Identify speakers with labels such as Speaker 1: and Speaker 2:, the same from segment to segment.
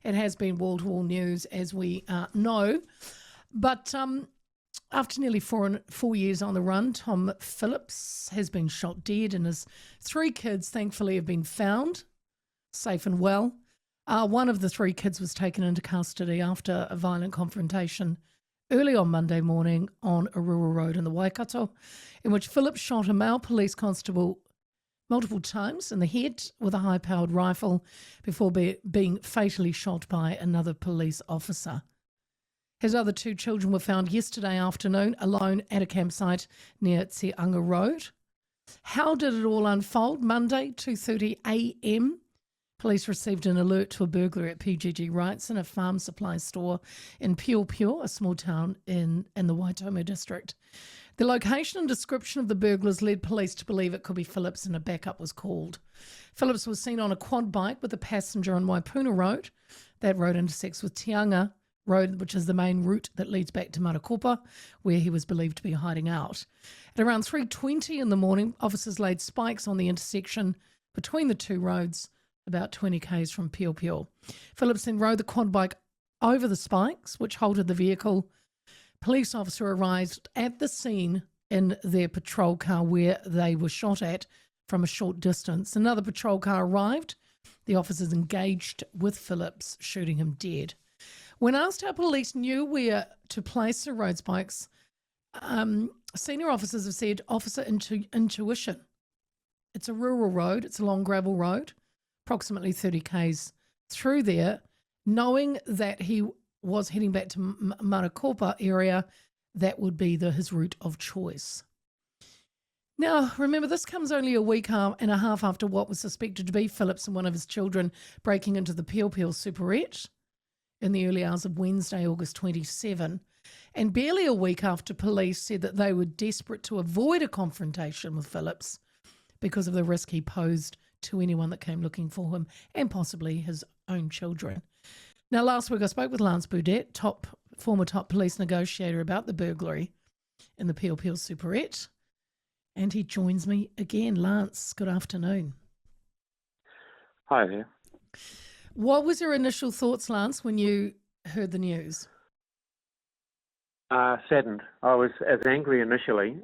Speaker 1: It has been wall-to-wall news, as we know. But after nearly 4 years on the run, Tom Phillips has been shot dead, and his 3 kids, thankfully, have been found safe and well. One of the 3 kids was taken into custody after a violent confrontation early on Monday morning on a rural road in the Waikato, in which Phillips shot a male police constable multiple times in the head with a high-powered rifle before being fatally shot by another police officer. His other 2 children were found yesterday afternoon alone at a campsite near Teanga Road. How did it all unfold? Monday, 2:30 a.m, police received an alert to a burglary at PGG Wright's in a farm supply store in Pio, a small town in the Waitomo district. The location and description of the burglars led police to believe it could be Phillips, and a backup was called. Phillips was seen on a quad bike with a passenger on Waipuna Road. That road intersects with Teanga Road, which is the main route that leads back to Marokopa, where he was believed to be hiding out. At around 3:20 in the morning, officers laid spikes on the intersection between the 2 roads, about 20 k's from Pio. Phillips then rode the quad bike over the spikes, which halted the vehicle. Police officer arrived at the scene in their patrol car where they were shot at from a short distance. Another patrol car arrived. The officers engaged with Phillips, shooting him dead. When asked how police knew where to place the road spikes, senior officers have said officer intuition. It's a rural road. It's a long gravel road, approximately 30 k's through there, knowing that he was heading back to Marokopa area, that would be his route of choice. Now, remember, this comes only a week and a half after what was suspected to be Phillips and one of his children breaking into the Pio superette in the early hours of Wednesday, August 27, and barely a week after police said that they were desperate to avoid a confrontation with Phillips because of the risk he posed to anyone that came looking for him, and possibly his own children. Now, last week I spoke with Lance Burdett, former top police negotiator, about the burglary in the Pio superette, and he joins me again. Lance, good afternoon.
Speaker 2: Hi there.
Speaker 1: What was your initial thoughts, Lance, when you heard the news?
Speaker 2: Saddened. I was as angry initially,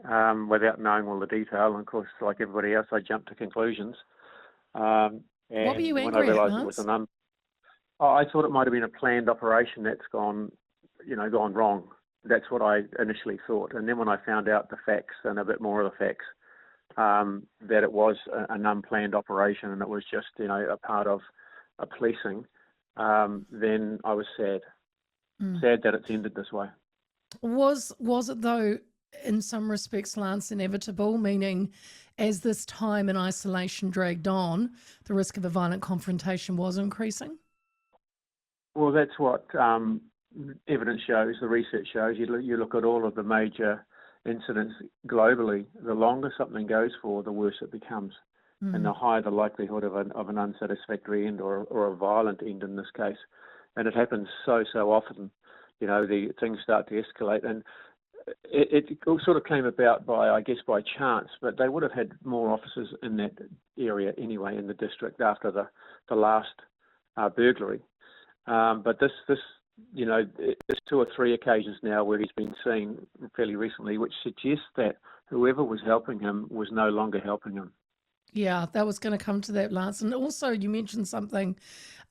Speaker 2: without knowing all the detail, and of course, like everybody else, I jumped to conclusions.
Speaker 1: What were you angry at, Lance?
Speaker 2: I thought it might have been a planned operation that's gone wrong. That's what I initially thought. And then when I found out the facts and a bit more of the facts, that it was an unplanned operation and it was just, a part of a policing, then I was sad. Sad that it's ended this way.
Speaker 1: Was it, though, in some respects, Lance, inevitable, meaning as this time in isolation dragged on, the risk of a violent confrontation was increasing?
Speaker 2: Well, that's what evidence shows, the research shows. You look at all of the major incidents globally, the longer something goes for, the worse it becomes. And the higher the likelihood of an unsatisfactory end or a violent end in this case. And it happens so often. The things start to escalate. And it sort of came about by chance, but they would have had more officers in that area anyway, in the district, after the last burglary. But this there's 2 or 3 occasions now where he's been seen fairly recently, which suggests that whoever was helping him was no longer helping him.
Speaker 1: Yeah, that was going to come to that, Lance. And also you mentioned something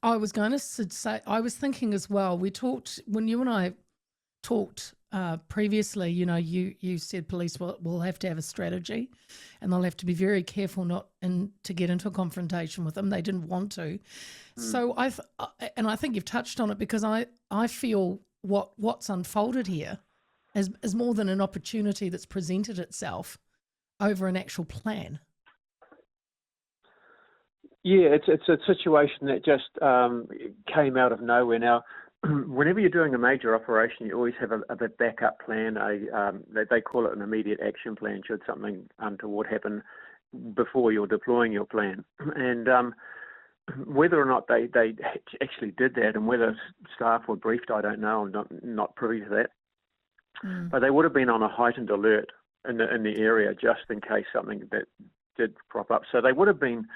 Speaker 1: I was going to say, I was thinking as well, we talked, when you and I talked previously, you said police will have to have a strategy and they'll have to be very careful not to get into a confrontation with them. They didn't want to. So I think you've touched on it, because I feel what's unfolded here is more than an opportunity that's presented itself over an actual plan.
Speaker 2: Yeah, it's a situation that just came out of nowhere. Now, whenever you're doing a major operation, you always have a backup plan. They call it an immediate action plan should something untoward happen before you're deploying your plan. And whether or not they actually did that, and whether staff were briefed, I don't know. I'm not privy to that. But they would have been on a heightened alert in the area just in case something that did crop up. So they would have been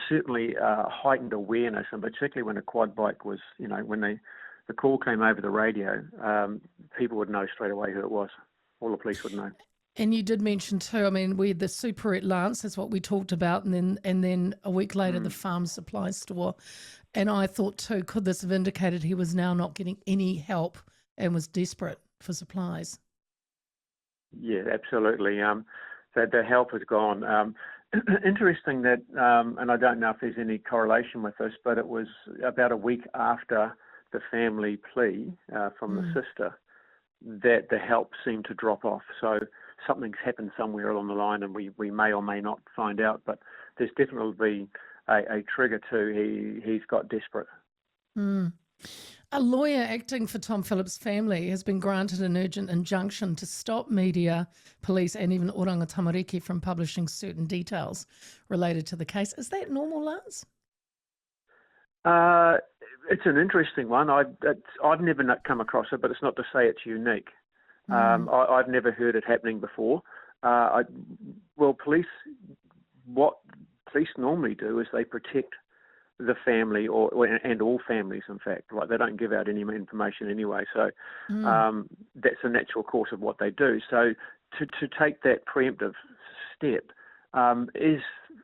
Speaker 2: certainly heightened awareness, and particularly when a quad bike was, when the call came over the radio, people would know straight away who it was. All the police would know.
Speaker 1: And you did mention too, I mean, we had the superette Lance, that's what we talked about, and then a week later the farm supply store. And I thought too, could this have indicated he was now not getting any help and was desperate for supplies?
Speaker 2: Yeah, absolutely. The help has gone. Interesting that, and I don't know if there's any correlation with this, but it was about a week after the family plea from the sister that the help seemed to drop off. So something's happened somewhere along the line, and we may or may not find out, but there's definitely been a trigger too. He's got desperate.
Speaker 1: A lawyer acting for Tom Phillips' family has been granted an urgent injunction to stop media, police and even Oranga Tamariki from publishing certain details related to the case. Is that normal, Lance?
Speaker 2: It's an interesting one. I've never come across it, but it's not to say it's unique. I've never heard it happening before. What police normally do is they protect the family and all families, in fact. Like, they don't give out any information anyway. So that's a natural course of what they do. So to take that preemptive step is,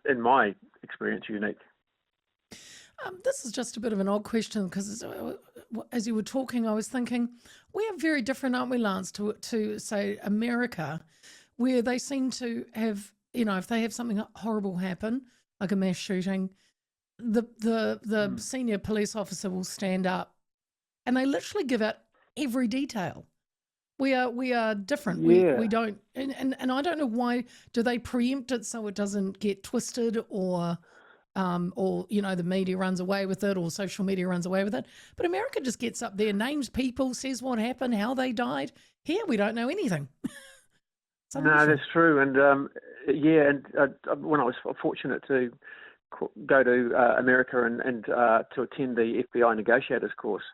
Speaker 2: in my experience, unique.
Speaker 1: This is just a bit of an odd question because as you were talking, I was thinking we are very different, aren't we, Lance, to say America, where they seem to have, if they have something horrible happen, like a mass shooting, the senior police officer will stand up and they literally give out every detail. We are different.
Speaker 2: Yeah.
Speaker 1: We don't, and I don't know why. Do they preempt it so it doesn't get twisted, or the media runs away with it, or social media runs away with it? But America just gets up there, names people, says what happened, how they died. Here we don't know anything.
Speaker 2: No, that's true. And when I was fortunate to go to America and to attend the FBI Negotiators course,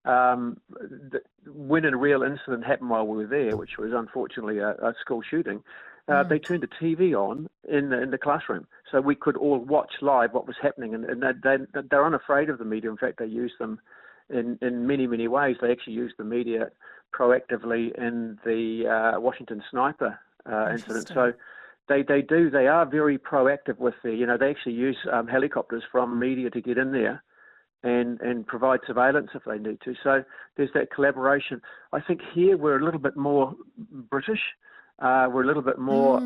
Speaker 2: when a real incident happened while we were there, which was unfortunately a school shooting, they turned the TV on in the classroom, so we could all watch live what was happening. And they're unafraid of the media. In fact, they use them in many, many ways. They actually use the media proactively in the Washington sniper incident. So they are very proactive with they actually use helicopters from media to get in there and provide surveillance if they need to. So there's that collaboration. I think here we're a little bit more British. We're a little bit more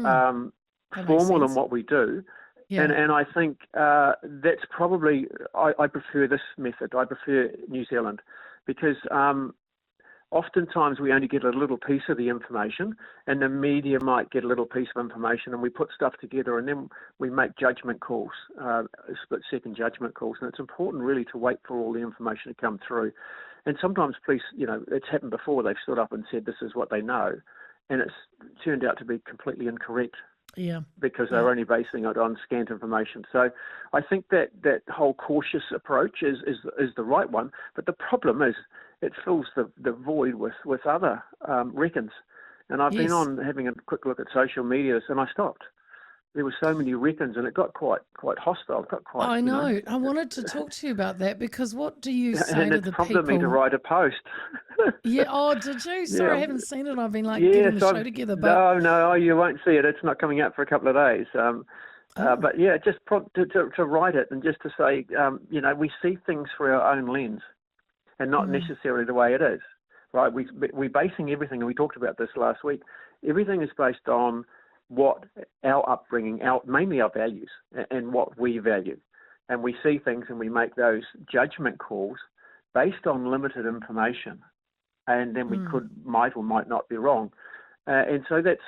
Speaker 2: formal in what we do. Yeah. And I think that's probably, I prefer this method. I prefer New Zealand because oftentimes we only get a little piece of the information, and the media might get a little piece of information, and we put stuff together and then we make judgment calls, split-second judgment calls. And it's important really to wait for all the information to come through. And sometimes police, it's happened before, they've stood up and said this is what they know, and it's turned out to be completely incorrect. Yeah, because they're only basing it on scant information. So I think that whole cautious approach is the right one. But the problem is it fills the void with other reckons. And I've been on having a quick look at social media, and I stopped. There were so many reckons, and it got quite hostile. It got quite. I
Speaker 1: know. I wanted to talk to you about that because what do you say to the people? And
Speaker 2: it's prompted me to write a post.
Speaker 1: Yeah. Oh, did you? Sorry, I haven't seen it. I've been getting the show together. But
Speaker 2: no, you won't see it. It's not coming out for a couple of days. But yeah, just to write it and just to say, we see things through our own lens, and not necessarily the way it is. Right? We're basing everything, and we talked about this last week. Everything is based on what our upbringing, mainly our values, and what we value. And we see things and we make those judgment calls based on limited information. And then we might or might not be wrong. And so that's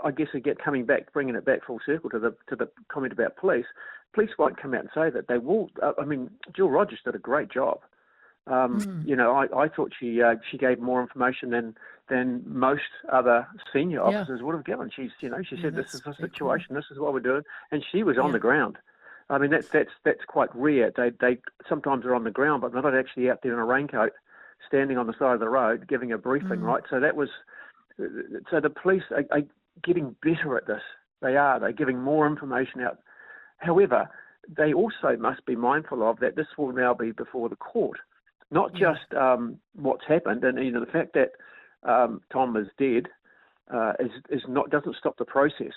Speaker 2: I guess bringing it back full circle to the comment about police. Police won't come out and say that. They will. Jill Rogers did a great job. I thought she gave more information than most other senior officers would have given. She said this is the situation, cool. This is what we're doing, and she was on the ground. I mean that's quite rare. They sometimes are on the ground, but they're not actually out there in a raincoat, standing on the side of the road giving a briefing, right? So the police are getting better at this. They're giving more information out, However, they also must be mindful of that this will now be before the court, not just what's happened, and the fact that Tom is dead doesn't stop the process.